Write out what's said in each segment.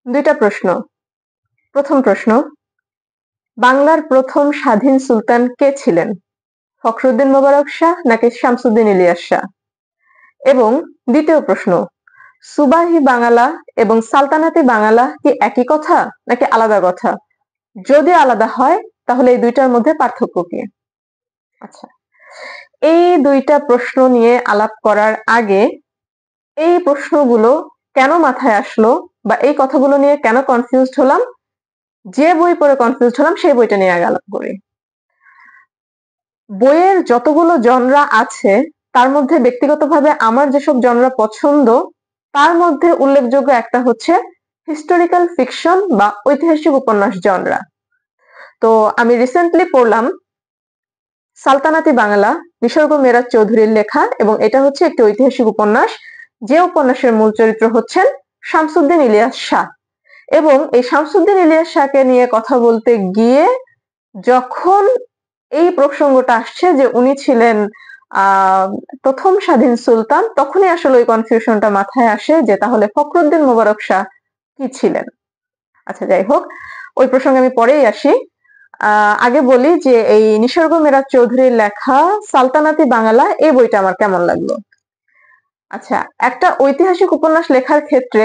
দুইটা প্রশ্ন। প্রথম প্রশ্ন, বাংলার প্রথম স্বাধীন সুলতান কে ছিলেন? ফখরুদ্দীন মোবারক শাহ নাকি শামসুদ্দিন ইলিয়াস শাহ? এবং দ্বিতীয় প্রশ্ন, সুবাহি বাংলা এবং সালতানাতি বাংলা কি একই কথা নাকি আলাদা কথা? যদি আলাদা হয় তাহলে এই দুইটার মধ্যে পার্থক্য কি? আচ্ছা, এই দুইটা প্রশ্ন নিয়ে আলাপ করার আগে এই প্রশ্নগুলো কেন মাথায় আসলো বা এই কথাগুলো নিয়ে কেন কনফিউজড হলাম, যে বই পড়ে কনফিউজড হলাম সেই বইটা নিয়ে আগে আলাপ করি। বইয়ের যতগুলো জনরা আছে তার মধ্যে ব্যক্তিগতভাবে আমার যেসব জনরা পছন্দ তার মধ্যে উল্লেখযোগ্য একটা হচ্ছে হিস্টোরিক্যাল ফিকশন বা ঐতিহাসিক উপন্যাস জনরা। তো আমি রিসেন্টলি পড়লাম সালতানাতি বাংলা, নিসর্গ মেরাজ চৌধুরীর লেখা, এবং এটা হচ্ছে একটি ঐতিহাসিক উপন্যাস, যে উপন্যাসের মূল চরিত্র হচ্ছেন শামসুদ্দিন ইলিয়াস শাহ। এবং এই শামসুদ্দিন ইলিয়াস শাহকে নিয়ে কথা বলতে গিয়ে যখন এই প্রসঙ্গটা আসছে যে উনি ছিলেন প্রথম স্বাধীন সুলতান, তখনই আসলে ওই কনফিউশনটা মাথায় আসে যে তাহলে ফখরুদ্দীন মোবারক শাহ কি ছিলেন। আচ্ছা, যাই হোক, ওই প্রসঙ্গে আমি পরেই আসি। আগে বলি যে এই নিসর্গ মেরাজ চৌধুরীর লেখা সালতানাতি বাংলা এই বইটা আমার কেমন লাগলো। আচ্ছা, একটা ঐতিহাসিক উপন্যাস লেখার ক্ষেত্রে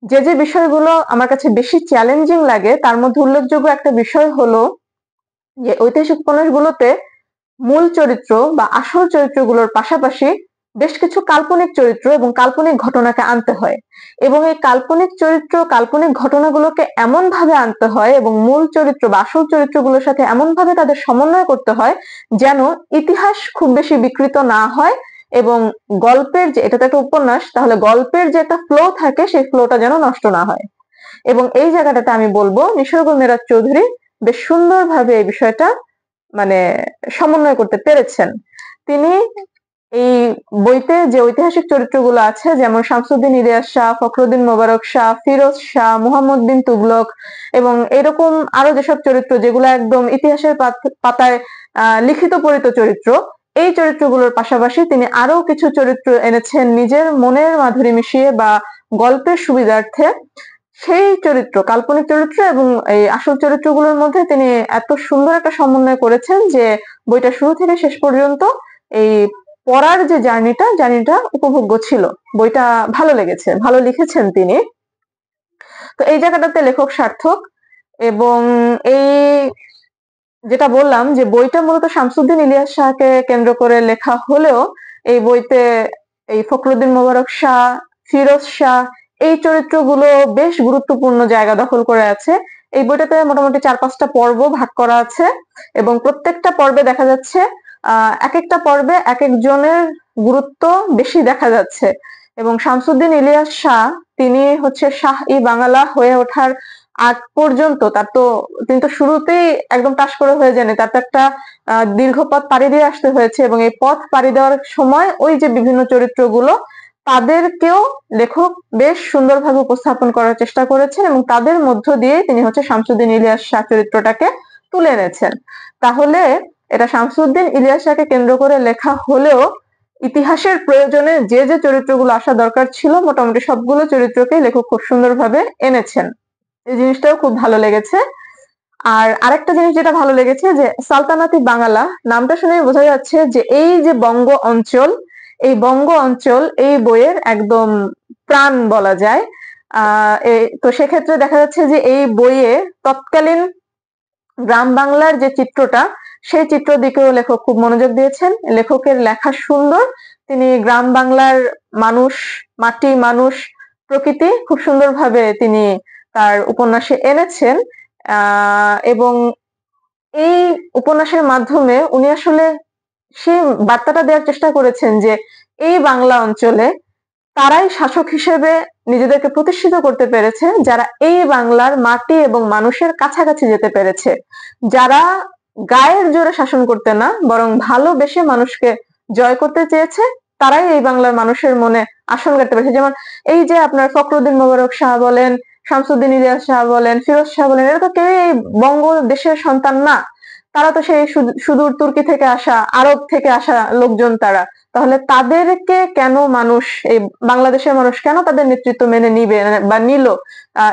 যে যে বিষয়গুলো আমার কাছে বেশি চ্যালেঞ্জিং লাগে তার মধ্যে উল্লেখযোগ্য একটা বিষয় হলো যে ঐতিহাসিক উপন্যাসগুলোতে মূল চরিত্র বা আসল চরিত্রগুলোর পাশাপাশি বেশ কিছু কাল্পনিক চরিত্র এবং কাল্পনিক ঘটনাকে আনতে হয়, এবং এই কাল্পনিক চরিত্র কাল্পনিক ঘটনাগুলোকে এমন ভাবে আনতে হয় এবং মূল চরিত্র বা আসল চরিত্রগুলোর সাথে এমন ভাবে তাদের সমন্বয় করতে হয় যেন ইতিহাস খুব বেশি বিকৃত না হয়, এবং গল্পের যে, এটা তো একটা উপন্যাস, তাহলে গল্পের যে একটা ফ্লো থাকে সেই ফ্লোটা যেন নষ্ট না হয়। এবং এই জায়গাটাতে আমি বলবো নিসর্গ মেরাজ চৌধুরী বেশ সুন্দরভাবে এই বিষয়টা মানে সমন্বয় করতে পেরেছেন। তিনি এই বইতে যে ঐতিহাসিক চরিত্রগুলো আছে, যেমন শামসুদ্দিন ইলিয়াস শাহ, ফখরুদ্দিন মোবারক শাহ, ফিরোজ শাহ, মুহাম্মদ বিন তুগলক, এবং এরকম আরো যেসব চরিত্র যেগুলো একদম ইতিহাসের পাতায় লিখিত পরিত চরিত্র, এই চরিত্রগুলোর পাশাপাশি তিনি আরো কিছু চরিত্র এনেছেন নিজের মনের মাধুরী মিশিয়ে বা গল্পের সুবিধার্থে। সেই চরিত্র, কাল্পনিক চরিত্র এবং এই আসল চরিত্রগুলোর মধ্যে তিনি এত সুন্দর একটা সমন্বয় করেছেন যে বইটা শুরু থেকে শেষ পর্যন্ত এই পড়ার যে জার্নিটা উপভোগ্য ছিল। বইটা ভালো লেগেছে, ভালো লিখেছেন তিনি। তো এই জায়গাটাতে লেখক সার্থক। এবং এই যেটা বললাম যে বইটা মূলত শামসুদ্দিন ইলিয়াস শাহকে কেন্দ্র করে লেখা হলেও এই বইতে এই ফখরুদ্দিন মোবারক শাহ, ফিরোজ শাহ এই চরিত্রগুলো বেশ গুরুত্বপূর্ণ জায়গা দখল করে আছে। এই বইটাতে মোটামুটি 4-5টা পর্ব ভাগ করা আছে, এবং প্রত্যেকটা পর্বে দেখা যাচ্ছে এক একটা পর্বে এক একজনের গুরুত্ব বেশি দেখা যাচ্ছে। এবং শামসুদ্দিন ইলিয়াস শাহ তিনি হচ্ছে শাহ-ই বাংলা হয়ে ওঠার আগ পর্যন্ত তিনি তো শুরুতেই একদম টাস করে হয়ে যায়নি, তার তো একটা দীর্ঘ পথ পাড়ি দিয়ে আসতে হয়েছে, এবং এই পথ পাড়ি দেওয়ার সময় ওই যে বিভিন্ন চরিত্রগুলো তাদেরকেও লেখক বেশ সুন্দরভাবে উপস্থাপন করার চেষ্টা করেছেন, এবং তাদের মধ্য দিয়ে তিনি হচ্ছে শামসুদ্দিন ইলিয়াস শাহ চরিত্রটাকে তুলে এনেছেন। তাহলে এটা শামসুদ্দিন ইলিয়াস শাহকে কেন্দ্র করে লেখা হলেও ইতিহাসের প্রয়োজনে যে যে চরিত্রগুলো আসা দরকার ছিল মোটামুটি সবগুলো চরিত্রকে লেখক খুব সুন্দরভাবে এনেছেন। এই জিনিসটাও খুব ভালো লেগেছে। আর আরেকটা জিনিস যেটা ভালো লেগেছে যে সালতানাতি বাংলা নামটা শুনেই বোঝা যাচ্ছে যে এই যে বঙ্গ অঞ্চল, এই বঙ্গ অঞ্চল এই বইয়ের একদম প্রাণ বলা যায়। তো সেক্ষেত্রে দেখা যাচ্ছে যে এই বইয়ে তৎকালীন গ্রাম বাংলার যে চিত্রটা সেই চিত্র দিকেও লেখক খুব মনোযোগ দিয়েছেন। লেখকের লেখা সুন্দর, তিনি গ্রাম বাংলার মানুষ, মাটি, মানুষ, প্রকৃতি খুব সুন্দরভাবে তিনি তার উপন্যাসে এনেছেন। এবং এই উপন্যাসের মাধ্যমে উনি আসলে সেই বার্তাটা দেওয়ার চেষ্টা করেছেন যে এই বাংলা অঞ্চলে তারাই শাসক হিসেবে নিজেদেরকে প্রতিষ্ঠিত করতে পেরেছে যারা এই বাংলার মাটি এবং মানুষের কাছাকাছি যেতে পেরেছে, যারা গায়ের জোরে শাসন করতে না বরং ভালোবেসে মানুষকে জয় করতে চেয়েছে, তারাই এই বাংলার মানুষের মনে আসন গাড়তে পেরেছে। যেমন এই যে আপনার ফখরুদ্দিন মোবারক শাহ বলেন, শামসুদ্দিন ইলিয়াস শাহ বলেন, ফিরোজ শাহ বলেন, এরা তো কেউ এই বঙ্গ দেশের সন্তান না, তারা তো সেই সুদূর তুর্কি থেকে আসা, আরব থেকে আসা লোকজন তারা। তাহলে তাদেরকে কেন মানুষ, এই বাংলাদেশের মানুষ কেন তাদের নেতৃত্ব মেনে নিবে বা নিল,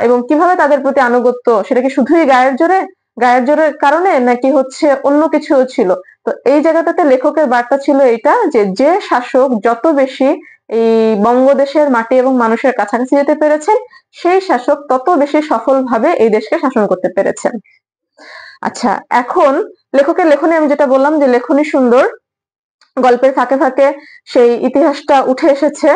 এবং কিভাবে তাদের প্রতি আনুগত্য, সেটা কি শুধুই গায়ের জোরের কারণে, নাকি হচ্ছে অন্য কিছু ছিল? তো এই জায়গাটাতে লেখকের বার্তা ছিল এটা, যে যে শাসক যত বেশি এই বঙ্গদেশের মাটি এবং মানুষের কাছাকাছি যেতে পেরেছেন, সেই শাসক তত বেশি সফলভাবে এই দেশকে শাসন করতে পেরেছেন। আচ্ছা, এখন লেখকের লেখনী, আমি যেটা বললাম যে লেখনী সুন্দর, গল্পের ফাঁকে ফাঁকে সেই ইতিহাসটা উঠে এসেছে।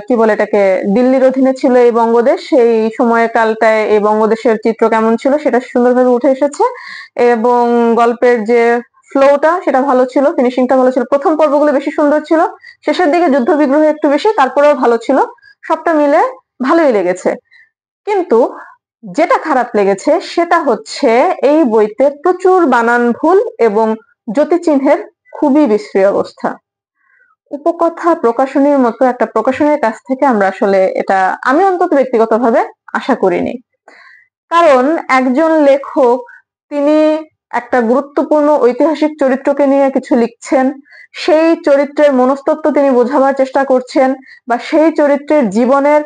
কি বলে এটাকে, দিল্লির অধীনে ছিল এই বঙ্গদেশ, সেই সময়কালটায় এই বঙ্গদেশের চিত্র কেমন ছিল সেটা সুন্দরভাবে উঠে এসেছে, এবং গল্পের যে ফ্লোটা সেটা ভালো ছিল, ফিনিশিংটা ভালো ছিল। প্রথম পর্বগুলো বেশি সুন্দর ছিল, শেষের দিকে যুদ্ধ বিগ্রহ একটু বেশি, তারপরেও ভালো ছিল, সবটা মিলে ভালোই লেগেছে। কিন্তু যেটা খারাপ লেগেছে সেটা হচ্ছে এই বইতে প্রচুর বানান ভুল এবং জ্যোতিচিহ্নের খুবই বিশ্রী অবস্থা। উপকথা প্রকাশনীর মতো একটা প্রকাশনীর কাছ থেকে আমরা আসলে এটা, আমি অন্তত ব্যক্তিগতভাবে আশা করিনি। কারণ একজন লেখক, তিনি একটা গুরুত্বপূর্ণ ঐতিহাসিক চরিত্রকে নিয়ে কিছু লিখছেন, সেই চরিত্রের মনস্তত্ত্ব তিনি বোঝাবার চেষ্টা করছেন, বা সেই চরিত্রের জীবনের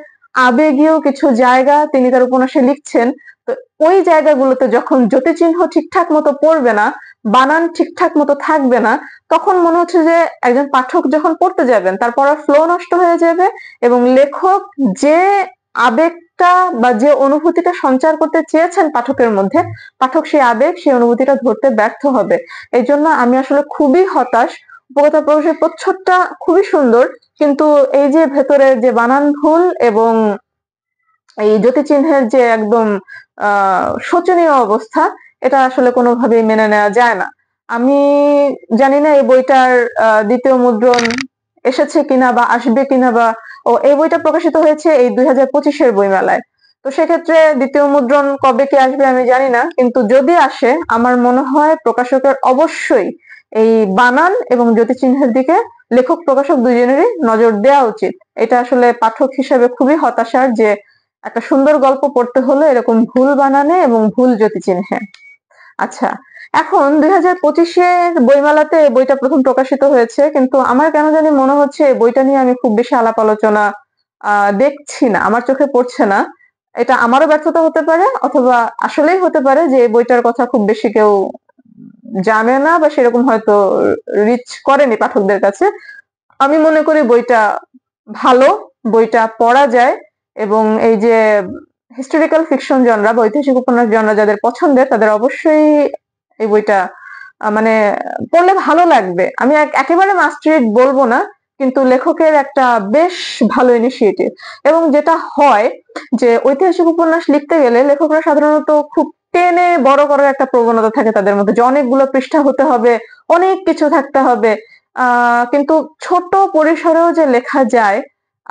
আবেগীয় কিছু জায়গা তিনি তার উপন্যাসে লিখছেন। তো ওই জায়গাগুলোতে যখন জ্যোতিচিহ্ন ঠিকঠাক মতো পড়বে না, বানান ঠিকঠাক মতো থাকবে না, তখন মনে হচ্ছে যে একজন পাঠক যখন পড়তে যাবেন তার পড়ার ফ্লো নষ্ট হয়ে যাবে, এবং লেখক যে আবেগটা বা যে অনুভূতিটা সঞ্চার করতে চেয়েছেন পাঠকের মধ্যে, পাঠক সেই আবেগ, সেই অনুভূতিটা ধরতে ব্যর্থ হবে। এই জন্য আমি আসলে খুবই হতাশ। উপকথা প্রকাশের প্রচ্ছদটা খুবই সুন্দর, কিন্তু এই যে ভেতরের যে বানান ভুল এবং এই জ্যোতিচিহ্নের যে একদম শোচনীয় অবস্থা, এটা আসলে কোনোভাবেই মেনে নেওয়া যায় না। আমি জানি না এই বইটার দ্বিতীয় মুদ্রণ এসেছে কিনা বা আসবে কিনা, বা এই বইটা প্রকাশিত হয়েছে এই 2025-এর বইমেলায়। তো সেক্ষেত্রে দ্বিতীয় মুদ্রণ কবে কি আসবে আমি জানি না, কিন্তু যদি আসে আমার মনে হয় প্রকাশকের অবশ্যই এই বানান এবং জ্যোতিচিহ্নের দিকে লেখক প্রকাশক দুজনেরই নজর দেওয়া উচিত। এটা আসলে পাঠক হিসেবে খুবই হতাশার যে একটা সুন্দর গল্প পড়তে হলো এরকম ভুল বানানে এবং ভুল জ্যোতিচিহ্নে। আচ্ছা, এখন 2025-এর বইমেলাতে বইটা প্রথম প্রকাশিত হয়েছে, কিন্তু আমার কেন জানি মনে হচ্ছে এই বইটা নিয়ে আমি খুব বেশি আলাপ আলোচনা দেখছি না, আমার চোখে পড়ছে না। এটা আমারও ব্যর্থতা হতে পারে, অথবা আসলেই হতে পারে যে এই বইটার কথা খুব বেশি কেউ জানে না, বা সেরকম হয়তো রিচ করেনি পাঠকদের কাছে। আমি মনে করি বইটা ভালো, বইটা পড়া যায়, এবং এই যে হিস্টোরিক্যাল ফিকশন জনরা বা ঐতিহাসিক উপন্যাস জনরা যাদের পছন্দের, তাদের অবশ্যই এই বইটা মানে পড়লে ভালো লাগবে। আমি একেবারে মাস্ট রিড বলবো না, কিন্তু লেখকের একটা বেশ ভালো ইনিশিয়েটিভ। এবং যেটা হয় যে ঐতিহাসিক উপন্যাস লিখতে গেলে লেখকরা সাধারণত খুব টেনে বড় করার একটা প্রবণতা থাকে তাদের মধ্যে, যে অনেকগুলো পৃষ্ঠা হতে হবে, অনেক কিছু থাকতে হবে। কিন্তু ছোট পরিসরেও যে লেখা যায়,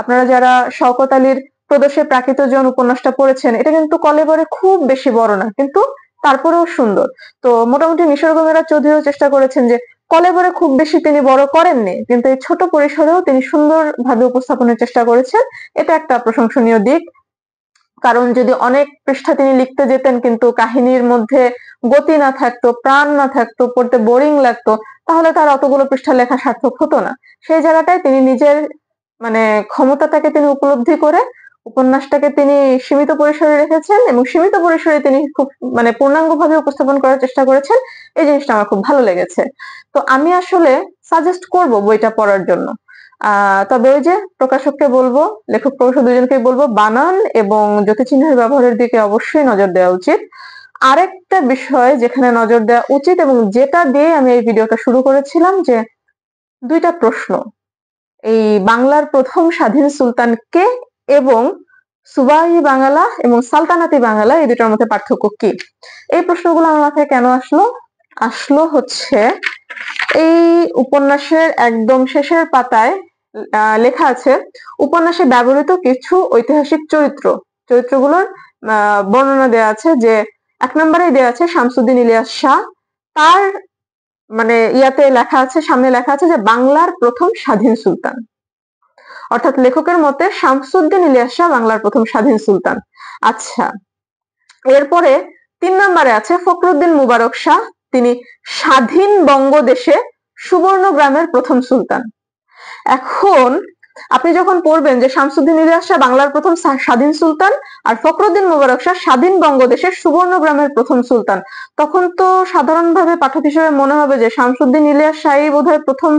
আপনারা যারা শওকত আলীর প্রদোষে প্রাকৃতজন উপন্যাসটা পড়েছেন, এটা কিন্তু কলেবরে খুব বেশি বড় না, কিন্তু তারপরেও সুন্দর। তো মোটামুটি নিসর্গমেরা চৌধুরীও চেষ্টা করেছেন যে কলেবরে খুব বেশি তিনি বড় করেননি, কিন্তু এই ছোট পরিসরেও তিনি সুন্দরভাবে উপস্থাপনের চেষ্টা করেছেন। এটা একটা প্রশংসনীয় দিক। কারণ যদি অনেক পৃষ্ঠা তিনি লিখতে যেতেন কিন্তু কাহিনীর মধ্যে গতি না থাকতো, প্রাণ না থাকতো, পড়তে বোরিং লাগতো, তাহলে তার অতগুলো পৃষ্ঠা লেখা সার্থক হতো না। সেই জায়গাটায় তিনি নিজের মানে ক্ষমতাটাকে তিনি উপলব্ধি করে উপন্যাসটাকে তিনি সীমিত পরিসরে রেখেছেন, এবং সীমিত পরিসরে তিনি খুব মানে পূর্ণাঙ্গভাবে উপস্থাপন করার চেষ্টা করেছেন। এই জিনিসটা আমার খুব ভালো লেগেছে। তো আমি আসলে সাজেস্ট করব বইটা পড়ার জন্য। তবে ওই যে প্রকাশককে বলবো, লেখক প্রকাশক দুজনকে বলবো বানান এবং জ্যোতিচিহ্নের ব্যবহারের দিকে অবশ্যই নজর দেওয়া উচিত। আরেকটা বিষয় যেখানে নজর দেওয়া উচিত, এবং যেটা দিয়ে আমি এই ভিডিওটা শুরু করেছিলাম, যে দুইটা প্রশ্ন, এই বাংলার প্রথম স্বাধীন সুলতান কে, এবং সুবাহি বাংলা এবং সালতানাতি বাংলা, এই দুটার মধ্যে পার্থক্য কি? এই প্রশ্নগুলো আমার মাথায় কেন আসলো হচ্ছে এই উপন্যাসের একদম শেষের পাতায় লেখা আছে উপন্যাসে ব্যবহৃত কিছু ঐতিহাসিক চরিত্রগুলোর বর্ণনা দেওয়া আছে। যে 1 নম্বরে দেওয়া আছে শামসুদ্দিন ইলিয়াস শাহ, তার মানে ইয়াতে লেখা আছে, সামনে লেখা আছে যে বাংলার প্রথম স্বাধীন সুলতান, অর্থাৎ লেখকের মতে শামসুদ্দিন ইলিয়াস শাহ বাংলার প্রথম স্বাধীন সুলতান। আচ্ছা, এরপরে 3 নম্বরে আছে ফখরুদ্দিন মুবারক শাহ, তিনি স্বাধীন বঙ্গদেশে সুবর্ণগ্রামের প্রথম সুলতান। এখন আপনি যখন পড়বেন যে শামসুদ্দিন ইলিয়াস শাহ বাংলার প্রথম স্বাধীন সুলতান আর ফখরুদ্দিন মোবারক শাহ স্বাধীন বঙ্গদেশের সুবর্ণগ্রামের প্রথম সুলতান, তখন তো সাধারণভাবে পাঠক হিসেবে মনে হবে যে শামসুদ্দিন ইলিয়াস শাহই বোধহয় প্রথম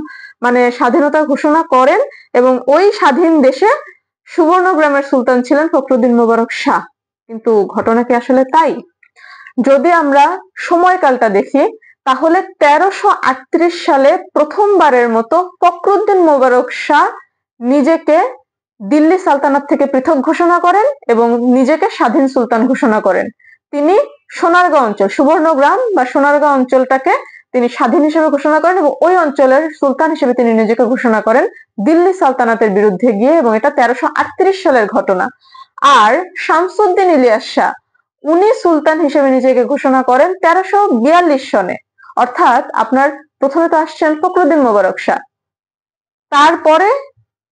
মানে স্বাধীনতার ঘোষণা করেন এবং ওই স্বাধীন দেশে সুবর্ণগ্রামের সুলতান ছিলেন ফখরুদ্দিন মোবারক শাহ। কিন্তু ঘটনা কি আসলে তাই? যদি আমরা সময়কালটা দেখি তাহলে 1338 সালে প্রথমবারের মতো ফখরুদ্দিন মোবারক শাহ নিজেকে দিল্লি সালতানাত থেকে পৃথক ঘোষণা করেন এবং নিজেকে স্বাধীন সুলতান ঘোষণা করেন। তিনি সোনারগাঁও অঞ্চল, সুবর্ণগ্রাম বা সোনারগাঁও অঞ্চলটাকে তিনি স্বাধীন হিসেবে ঘোষণা করেন এবং ওই অঞ্চলের সুলতান হিসেবে তিনি নিজেকে ঘোষণা করেন দিল্লি সালতানাতের বিরুদ্ধে গিয়ে, এবং এটা 1338 সালের ঘটনা। আর শামসুদ্দিন ইলিয়াস শাহ উনি সুলতান হিসেবে নিজেকে ঘোষণা করেন 1342 সনে, অর্থাৎ আপনার প্রথমে তো আসছেন ফখরুদ্দিন মোবারক শাহ, তারপরে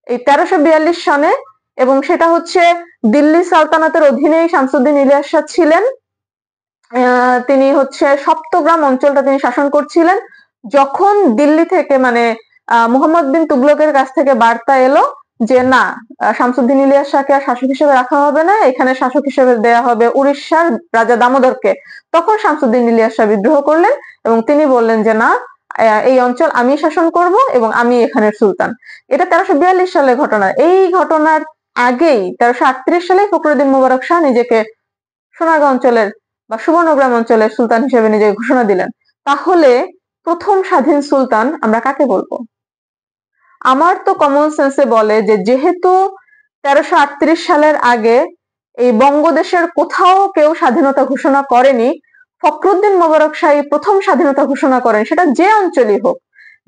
এই 1342 সনে, এবং সেটা হচ্ছে দিল্লি সালতানাতের অধীনেই শামসুদ্দিন ইলিয়াস শাহ ছিলেন। তিনি হচ্ছে সপ্তগ্রাম অঞ্চলটা তিনি শাসন করছিলেন। যখন দিল্লি থেকে মানে মুহাম্মদ বিন তুগলকের কাছ থেকে বার্তা এলো যে না, শামসুদ্দিন ইলিয়াস শাহকে আর শাসক হিসেবে রাখা হবে না, এখানে শাসক হিসেবে দেয়া হবে উড়িষ্যার রাজা দামোদরকে, তখন শামসুদ্দিন ইলিয়াস শাহ বিদ্রোহ করলেন এবং তিনি বললেন যে না, এই অঞ্চল আমি শাসন করব এবং আমি এখানের সুলতান। এটা 1342 সালের ঘটনা। এই ঘটনার আগেই 1338 সালে ফখরুদ্দিন মোবারক শাহ নিজেকে সোনারগাঁও অঞ্চলের বা সুবর্ণগ্রাম অঞ্চলের সুলতান হিসেবে নিজেকে ঘোষণা দিলেন। তাহলে প্রথম স্বাধীন সুলতান আমরা কাকে বলবো? আমার তো কমন সেন্সে বলে যে যেহেতু 1338 সালের আগে এই বঙ্গদেশের কোথাও কেউ স্বাধীনতা ঘোষণা করেনি, ফখরুদ্দিন মোবারক শাহ প্রথম স্বাধীনতা ঘোষণা করেন, সেটা যে অঞ্চলই হোক,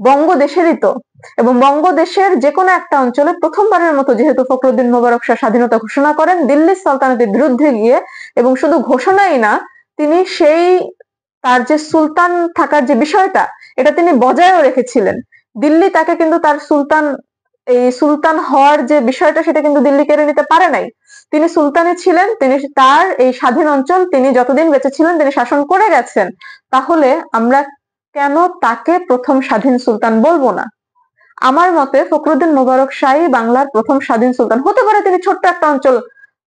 বঙ্গদেশেরই তো, এবং বঙ্গদেশের যে কোনো একটা অঞ্চলে প্রথমবারের মতো যেহেতু ফখরুদ্দিন মোবারক শাহ স্বাধীনতা ঘোষণা করেন দিল্লি সালতানাতের বিরুদ্ধে গিয়ে, এবং শুধু ঘোষণাই না, তিনি সেই তার যে সুলতান থাকার যে বিষয়টা এটা তিনি বজায়ও রেখেছিলেন। দিল্লি তাকে কিন্তু তার সুলতান, এই সুলতান হওয়ার যে বিষয়টা সেটা কিন্তু দিল্লি কেড়ে নিতে পারে নাই। তিনি সুলতানই ছিলেন, তিনি তার এই স্বাধীন অঞ্চল তিনি যতদিন বেঁচে ছিলেন তিনি শাসন করে গেছেন। তাহলে আমরা কেন তাকে প্রথম স্বাধীন সুলতান বলবো না? আমার মতে ফখরুদ্দিন মোবারক শাহই বাংলার প্রথম স্বাধীন সুলতান। হতে পারে তিনি ছোট্ট একটা অঞ্চল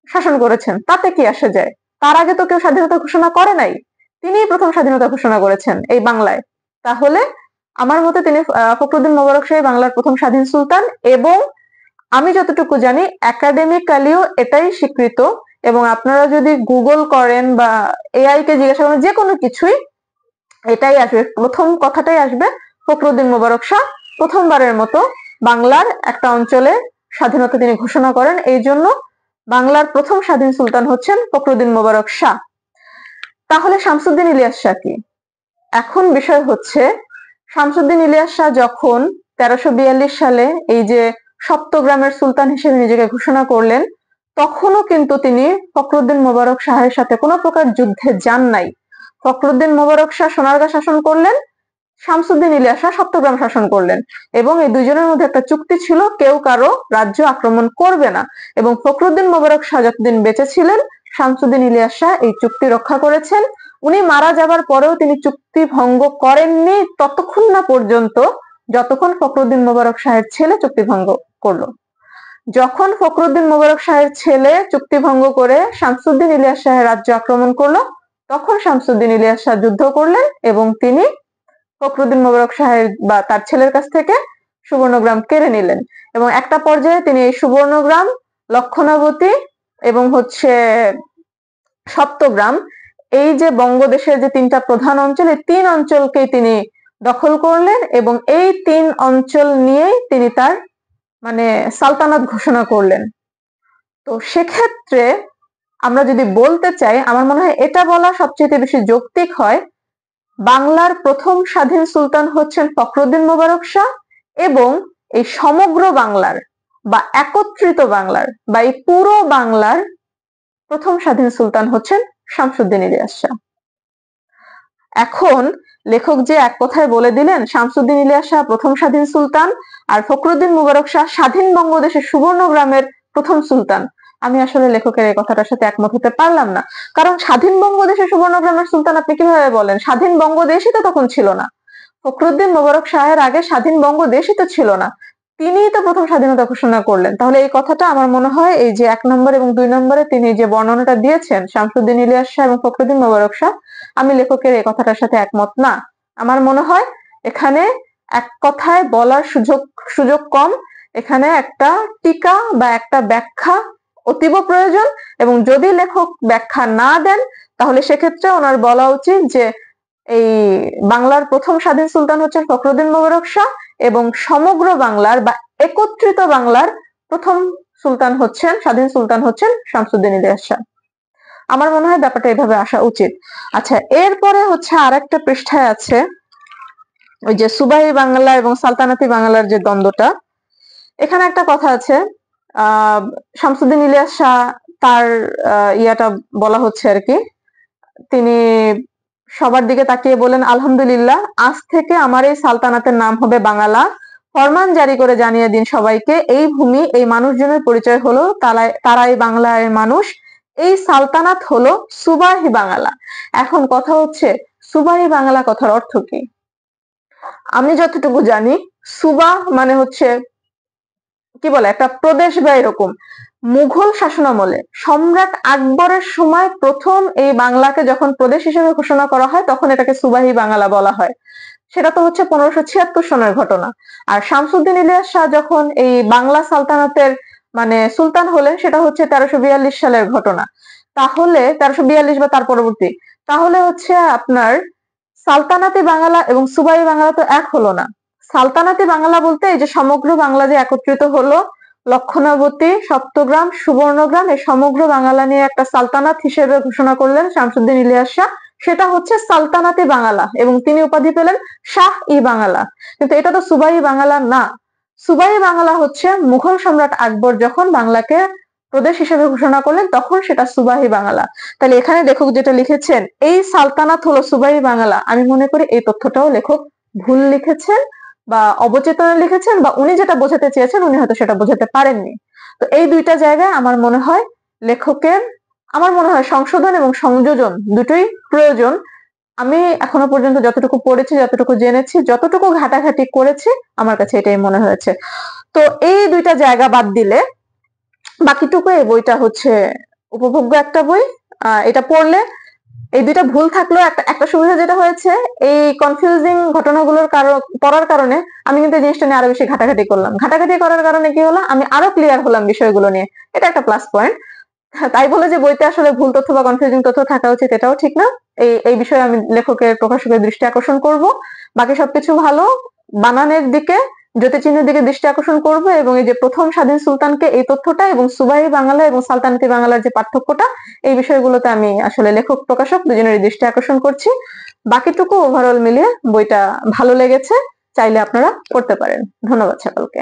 শাসন করেছেন, তাতে কি আসে যায়? তার আগে তো কেউ স্বাধীনতা ঘোষণা করে নাই, তিনিই প্রথম স্বাধীনতা ঘোষণা করেছেন এই বাংলায়। তাহলে আমার মতে তিনি ফখরুদ্দিন মোবারক শাহই বাংলার প্রথম স্বাধীন সুলতান, এবং আমি যতটুকু জানি একাডেমিক্যালিও এটাই স্বীকৃত, এবং আপনারা যদি গুগল করেন বা এআই কে জিজ্ঞাসা করেন যে কোনো কিছুই এটাই আসবে, প্রথম কথাটাই আসবে ফখরুদ্দিন মোবারক শাহ প্রথমবারের মতো বাংলার একটা অঞ্চলে স্বাধীনতা তিনি ঘোষণা করেন, এই জন্য বাংলার প্রথম স্বাধীন সুলতান হচ্ছেন ফখরুদ্দিন মোবারক শাহ। তাহলে শামসুদ্দিন ইলিয়াস শাহ কি? এখন বিষয় হচ্ছে শামসুদ্দিন ইলিয়াস শাহ যখন 1342 সালে এই যে সপ্তগ্রামের সুলতান হিসেবে নিজেকে ঘোষণা করলেন, তখনও কিন্তু তিনি ফখরুদ্দিন মোবারক শাহের সাথে কোনো প্রকার যুদ্ধে যান নাই। ফখরুদ্দিন মোবারক শাহ সোনারগাঁ শাসন করলেন, শামসুদ্দিন ইলিয়াস শাহ সপ্তগ্রাম শাসন করলেন, এবং এই দুজনের মধ্যে একটা চুক্তি ছিল কেউ কারো রাজ্য আক্রমণ করবে না, এবং ফখরুদ্দিন মোবারক শাহ যতদিন বেঁচে ছিলেন শামসুদ্দিন ইলিয়াস শাহ এই চুক্তি রক্ষা করেছেন। উনি মারা যাবার পরেও তিনি চুক্তি ভঙ্গ করেননি ততক্ষণ না পর্যন্ত যতক্ষণ ফখরুদ্দিন মোবারক শাহের ছেলে চুক্তি ভঙ্গ করলো। যখন ফখরুদ্দিন মোবারক শাহের ছেলে চুক্তি ভঙ্গ করে শামসুদ্দিন ইলিয়াস শাহের রাজ্য আক্রমণ করলো, তখন শামসুদ্দিন ইলিয়াস শাহ যুদ্ধ করলেন এবং তিনি ফখরুদ্দিন মোবারক শাহের বা তার ছেলের কাছ থেকে সুবর্ণগ্রাম কেড়ে নিলেন, এবং একটা পর্যায়ে তিনি এই সুবর্ণগ্রাম, লক্ষণাবতী এবং হচ্ছে সপ্তগ্রাম, এই যে বঙ্গদেশের যে তিনটা প্রধান অঞ্চল, এই তিন অঞ্চলকেই তিনি দখল করলেন, এবং এই তিন অঞ্চল নিয়েই তিনি তার মানে সালতানাত ঘোষণা করলেন। তো সেক্ষেত্রে আমরা যদি বলতে চাই, আমার মনে হয় এটা বলা সবচেয়ে বেশি যৌক্তিক হয়, বাংলার প্রথম স্বাধীন সুলতান হচ্ছেন ফখরুদ্দিন মোবারক শাহ, এবং এই সমগ্র বাংলার বা একত্রিত বাংলার বা এই পুরো বাংলার প্রথম স্বাধীন সুলতান হচ্ছেন শামসুদ্দিন ইলিয়াস শাহ। এখন লেখক যে এক কথায় বলে দিলেন শামসুদ্দিন ইলিয়াস শাহ প্রথম স্বাধীন সুলতান আর ফখরুদ্দিন মোবারক শাহ স্বাধীন বঙ্গদেশের সুবর্ণগ্রামের প্রথম সুলতান, আমি আসলে লেখকের এই কথাটার সাথে একমত হতে পারলাম না। কারণ স্বাধীন বঙ্গদেশের সুবর্ণগ্রামের সুলতান আপনি কিভাবে বলেন? স্বাধীন বঙ্গদেশই তো তখন ছিল না, ফখরুদ্দীন মোবারক শাহের আগে স্বাধীন বঙ্গদেশই তো ছিল না, তিনিই তো প্রথম স্বাধীনতা ঘোষণা করলেন। তাহলে এই কথাটা আমার মনে হয় এই যে 1 নম্বর এবং 2 নম্বরে তিনি যে বর্ণনাটা দিয়েছেন শামসুদ্দিন ইলিয়াস শাহ এবং ফখরুদ্দীন মোবারক শাহ, আমি লেখকের এই কথাটার সাথে একমত না। আমার মনে হয় এখানে এক কথায় বলার সুযোগ কম, এখানে একটা টিকা বা একটা ব্যাখ্যা অতীব প্রয়োজন, এবং যদি লেখক ব্যাখ্যা না দেন তাহলে সেক্ষেত্রে ওনার বলা উচিত যে এই বাংলার প্রথম স্বাধীন সুলতান হচ্ছেন ফখরুদ্দীন মোবারক শাহ এবং সমগ্র বাংলার বা একত্রিত বাংলার প্রথম সুলতান হচ্ছেন, স্বাধীন সুলতান হচ্ছেন শামসুদ্দিন ইলিয়াস শাহ। আমার মনে হয় ব্যাপারটা এভাবে আসা উচিত। আচ্ছা, এরপরে হচ্ছে আরেকটা পৃষ্ঠায় আছে ওই যে সুবাহি বাংলা এবং সালতানাতি বাংলার যে দ্বন্দ্বটা। এখানে একটা কথা আছে, শামসুদ্দিন ইলিয়াস শাহ তার ইয়াটা বলা হচ্ছে আর কি, তিনি সবার দিকে তাকিয়ে বলেন, আলহামদুলিল্লাহ, আজ থেকে আমার এই সালতানাতের নাম হবে বাঙালা। ফরমান জারি করে জানিয়ে দিন সবাইকে, এই ভূমি এই মানুষজনের পরিচয় হলো তারাই বাংলার মানুষ। এই সালতানাত হলো সুবাহি বাংলা। এখন কথা হচ্ছে সুবাহি বাংলা কথার অর্থ কি? আমি যতটুকু জানি সুবাহ মানে হচ্ছে কি বলে একটা প্রদেশ বা এরকম। মুঘল শাসনামলে সম্রাট আকবরের সময় প্রথম এই বাংলাকে যখন প্রদেশ হিসেবে ঘোষণা করা হয় তখন এটাকে সুবাহি বাংলা বলা হয়। সেটা তো হচ্ছে 1576 সনের ঘটনা। আর শামসুদ্দিন ইলিয়াস শাহ যখন এই বাংলা সালতানাতের মানে সুলতান হলেন সেটা হচ্ছে 1342 সালের ঘটনা। তাহলে 1342 বা তার পরবর্তী, তাহলে হচ্ছে আপনার সালতানাতি বাংলা এবং সুবাহি বাংলা তো এক হলো না। সালতানাতি বাংলা বলতে এই যে সমগ্র বাংলা যে একত্রিত হলো, লক্ষণাবতী, সপ্তগ্রাম, সুবর্ণগ্রাম, এই সমগ্র বাংলা নিয়ে একটা সালতানাত হিসেবে ঘোষণা করলেন শামসুদ্দিন ইলিয়াস শাহ, সেটা হচ্ছে সালতানাতি বাংলা এবং তিনি উপাধি পেলেন শাহ ই বাংলা। কিন্তু এটা তো সুবাহি বাংলা না। সুবাহি বাংলা হচ্ছে মুঘল সম্রাট আকবর যখন বাংলাকে প্রদেশ হিসেবে ঘোষণা করলেন তখন সেটা সুবাহি বাংলা। তাহলে এখানে লেখক যেটা লিখেছেন এই সালতানাত হলো সুবাহি বাংলা, আমি মনে করি এই তথ্যটাও লেখক ভুল লিখেছেন বা অবচেতনে লিখেছেন, বা উনি যেটা বোঝাতে চেয়েছেন উনি হয়তো সেটা বোঝাতে পারেননি। তো এই দুইটা জায়গায় আমার মনে হয় লেখকের সংশোধন এবং সংযোজন দুটোই প্রয়োজন। আমি এখনো পর্যন্ত যতটুকু পড়েছি, যতটুকু জেনেছি, যতটুকু ঘাটাঘাটি করেছি, আমার কাছে এটাই মনে হয়েছে। তো এই দুইটা জায়গা বাদ দিলে বাকিটুকু এই বইটা হচ্ছে উপভোগ্য একটা বই। এটা পড়লে এই দুইটা ভুল থাকলেও একটা সুবিধা যেটা হয়েছে, এই কনফিউজিং ঘটনাগুলোর পড়ার কারণে আমি কিন্তু এই জিনিসটা নিয়ে আরো বেশি ঘাটাঘাটি করলাম। ঘাটাঘাটি করার কারণে কি হলো, আমি আরো ক্লিয়ার হলাম বিষয়গুলো নিয়ে। এটা একটা প্লাস পয়েন্ট। তাই বলে যে বইতে আসলে ভুল তথ্য বা কনফিউজিং তথ্য থাকা উচিত এটাও ঠিক না। এই বিষয়ে আমি লেখকের প্রকাশকের দৃষ্টি আকর্ষণ করব। বাকি সবকিছু ভালো। বানানের দিকে, জ্যোতিচিহ্নের দিকে দৃষ্টি আকর্ষণ করব, এবং এই যে প্রথম স্বাধীন সুলতানকে এই তথ্যটা এবং সুবাহি বাংলা এবং সালতানাতি বাংলার যে পার্থক্যটা, এই বিষয়গুলোতে আমি আসলে লেখক প্রকাশক দুজনেরই দৃষ্টি আকর্ষণ করছি। বাকিটুকু ওভারঅল মিলিয়ে বইটা ভালো লেগেছে, চাইলে আপনারা পড়তে পারেন। ধন্যবাদ সকলকে।